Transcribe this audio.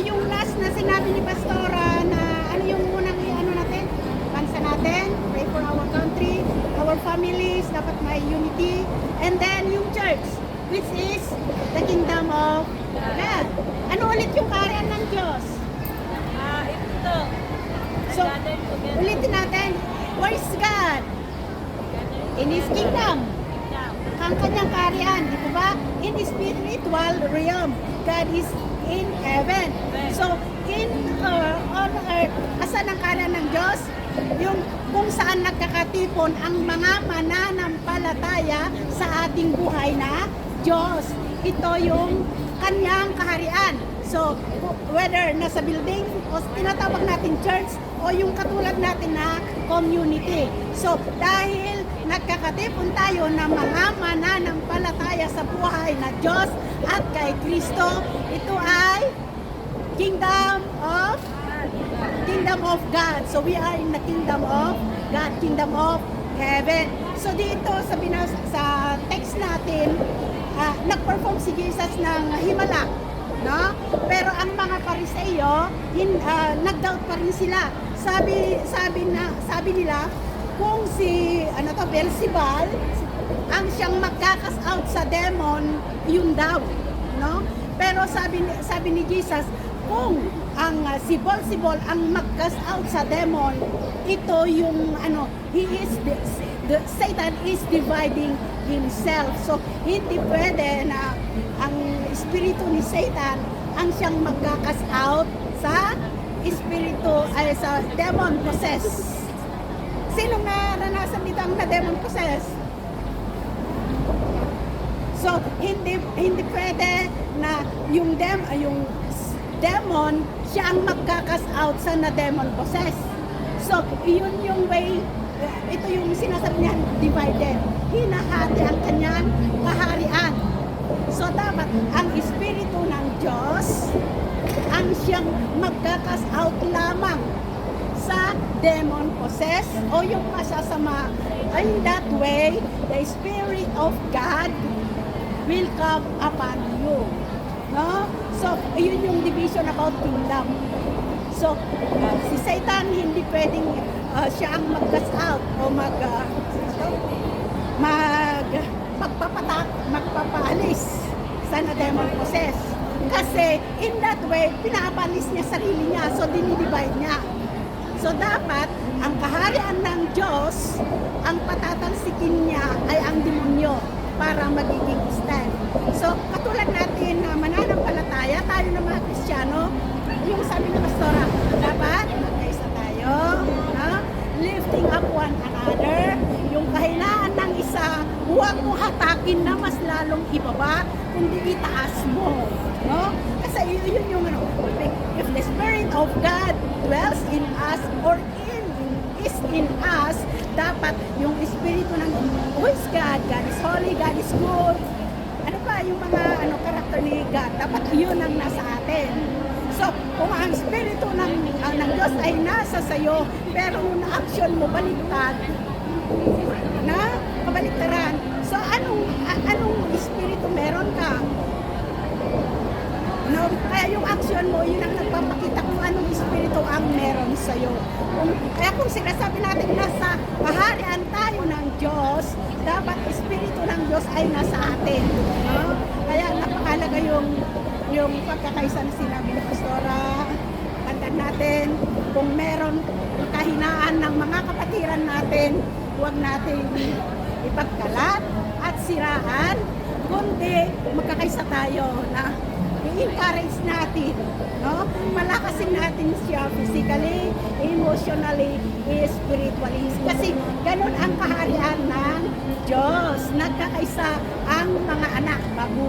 yung last na sinabi ni Pastora na ano yung unang ano natin? Bansa natin, pray for our country, our families, dapat may unity. And then yung church, which is the kingdom of God. Ano ulit yung kaharian ng Diyos? Ito. So, ulitin natin, where is God? In His kingdom. Ang kanyang kaharian, di ba? In the spiritual realm, God is in heaven. So, on earth, asan ang kaharian ng Diyos? Yung kung saan nagkakatipon ang mga mananampalataya sa ating buhay na Diyos. Ito yung kanyang kaharian. So, whether nasa building o tinatawag natin church o yung katulad natin na community. So, dahil nagkakatipon tayo ng mga mananampalataya sa buhay na Diyos at kay Kristo, ito ay kingdom of God. So, we are in the kingdom of God, kingdom of heaven. So, dito sa text natin, nag-perform si Jesus ng himala. No? Pero ang mga Pariseo, nag-doubt pa rin sila. Sabi nila, kung si Beelzebul ang siyang magkakas out sa demon, yun daw, no? Pero sabi ni Jesus, kung ang si Beelzebul ang magkas out sa demon, ito yung Satan is dividing himself. So hindi pwede na ang espiritu ni Satan ang siyang magkakas out sa sa demon possess. Sino naranasan dito ang na-demon possess? So, hindi pwede na yung demon siya ang magkakas out sa na-demon possess. So, yun yung way, ito yung sinasabi niya, divided. Hinahati ang kanyang kaharian. So, dapat ang espiritu ng Diyos ang siyang magkakas out lamang sa demon possess o yung masasama. In that way, the Spirit of God will come upon you. No? So, yun yung division about kingdom. So, si Satan hindi pwedeng siya ang mag-cast out o magpapaalis sa na-demon possess. Kasi in that way, pinaapalis niya sarili niya. So, dinidivide niya. So, dapat, ang kaharian ng Diyos, ang patatalsikin niya ay ang demonyo para magiging stand. So, katulad natin na mananampalataya, tayo na mga Kristiyano, yung sabi ng Pastora, dapat magkaisa tayo, no? Lifting up one another, yung kahinaan ng isa, huwag mo hatakin na mas lalong ibaba, kundi itaas mo. No? Kasi yun yung if the Spirit of God dwells in us or is in us, dapat yung Espiritu ng who is God, God is holy, God is good. Ano pa yung mga karakter ni God, dapat yun ang nasa atin. So, kung ang Espiritu ng Diyos ay nasa sayo, pero yung action mo baliktad, na kabaliktaran. So, anong Espiritu meron ka? No? Kaya yung action mo, yun ang nagpapakita kung anong espiritu ang meron sa'yo. Kaya kung sinasabi natin nasa kaharian tayo ng Diyos, dapat espiritu ng Diyos ay nasa atin. No? Kaya napakalaga yung pagkakaisa na sinabi ni Pastora. Tandaan natin, kung meron kahinaan ng mga kapatiran natin, huwag natin ipagkalat at siraan, kundi magkakaisa tayo na i-encourage natin, no? Malakasin natin siya physically, emotionally, spiritually. Kasi ganun ang kaharian ng Diyos. Nagkakaisa ang mga anak, bago